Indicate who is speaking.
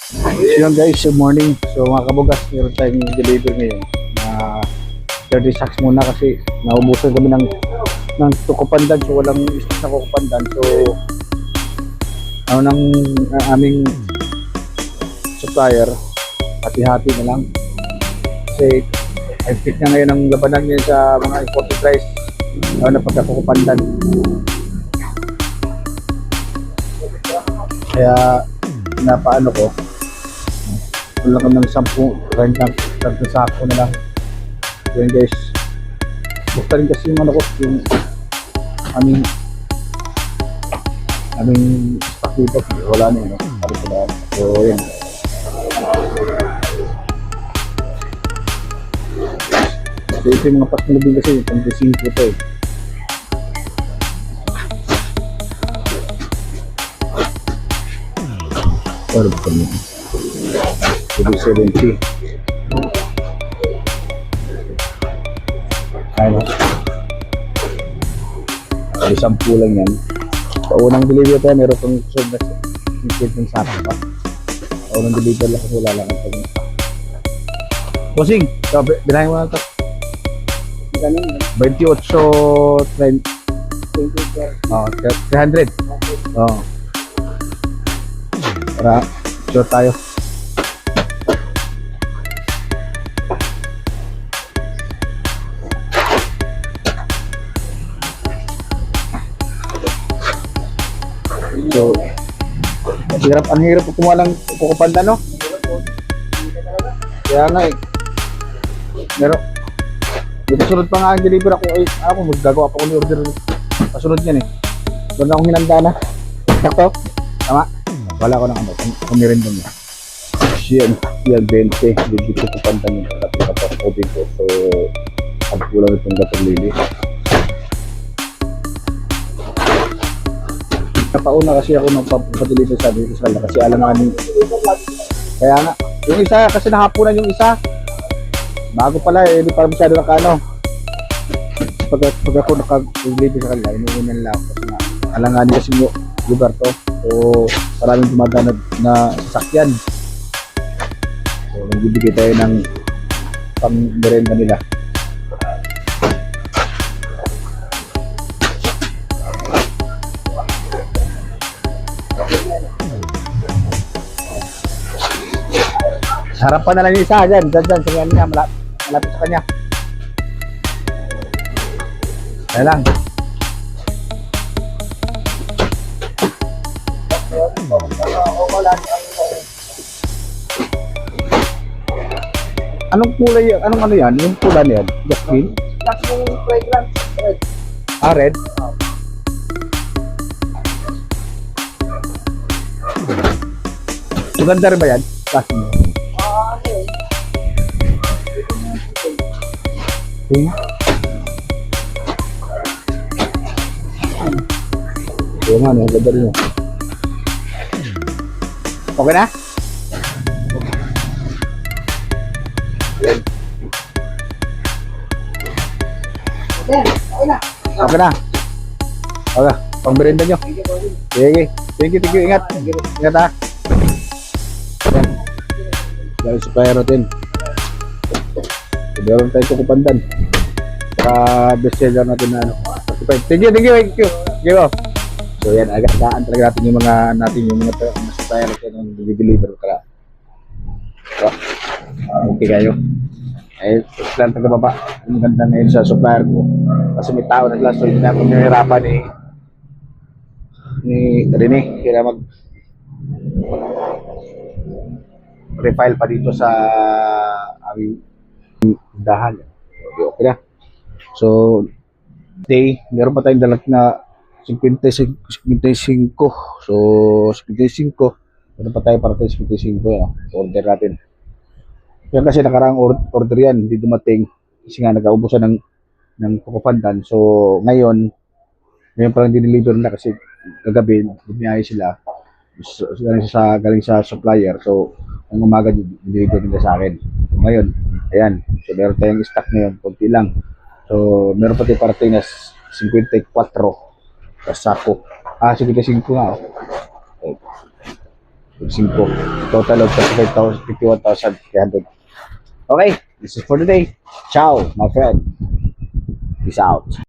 Speaker 1: So yun guys, good morning. So mga kabugas, meron tayong deliver ngayon na 30 sacks muna kasi naubusan kami ng tukupandan. So walang stock na kukupandan. So ano nang aming supplier, hati-hati na lang. Kasi I think na ngayon ang labanan niya sa mga imported rice na pagkakukupandan. Kaya napaano ko, wala kami ng 10 sako na lang. So yun guys, bukta rin kasi yung ano ko, yung aming stock dito, wala na yun, no? So yun, so ito yung mga pas na labing kasi, yung 25 ito eh. Pero ba kami? 70. Ano? Ay, 10 lang yan. Sa unang delivery tayo, meron pang susunod na secret ng sako pa. Sa unang delivery lang kasi wala lang ang pag-stock. Bossing, so, bilahin mo na ito. 28, 30. Oh, 300. Oh. Para sure tayo. So, ang hirap kumuha ng kukupandan, no? Kaya nga eh. Meron. May kasunod pa nga ang deliver ako maggagawa pa ko ng order. Kasunod yan eh. Doon akong hinanda na. Sakto? Tama? Wala ko ng ano, kumirin doon niya. Yan, 20. Hindi ko kukupandan yung kapatid ko. So, pagkulang itong gatong lili. Napauna kasi ako nung papadeliver sa dito sa kanila kasi alanganin. Kaya nga, yung isa kasi nahapunan yung isa. Bago pala eh, hindi pa masyado nakano. Pag ako nakag-deliver sa kanila, inuunan lang ako kasi nga alanganin kasi yung lugar to. So, maraming dumadaan na sasakyan. So, nagbibigay tayo ng pang-merenda nila. Harapan na lang yung isa dyan, sa kanya, malapit sa kanya. Kaya lang. Anong kulay yan? Anong ano yan? Yung pula na yan? Jasmine?
Speaker 2: Jasmine fragrance. Red.
Speaker 1: Ah, red? Maganda rin ba yan? Jasmine. Okay. Yung ano, ganda rin yun. Okay na? Okay na. Okay, pang-merienda nyo. Sige. Thank you. Ingat. Ingat ha. Dahil supplier natin. Meron tayo kukupandan. Saka bestseller natin na ano. Thank you. Sige. So yan, agataan talaga natin yung mga supplier natin yung deliver para. So, okay kayo. Eh, lang taga baba. Ang ganda ngayon sa supplier ko. Kasi may tao na so hindi na ako nahihirapan ni Rene. Kaya refile pa dito sa aming dahan. Okay na. So, today, meron pa tayong dalat na 55. So, 55. Meron pa tayo para tayo 55. Order natin. Yan kasi nakaraang order yan, hindi dumating kasi nga nag-aubusan ng kukupandan. So ngayon parang dineliver na kasi kagabi bumiyahe sila galing sa supplier. So ang umaga dineliver nila sa akin. So, ngayon, ayan. So meron tayong stock ngayon, konti lang. So meron pa tayong parating na 54 sa sako. 55 nga. 5. Total of 51,300. Okay, this is for today. Ciao, my friend. Peace out.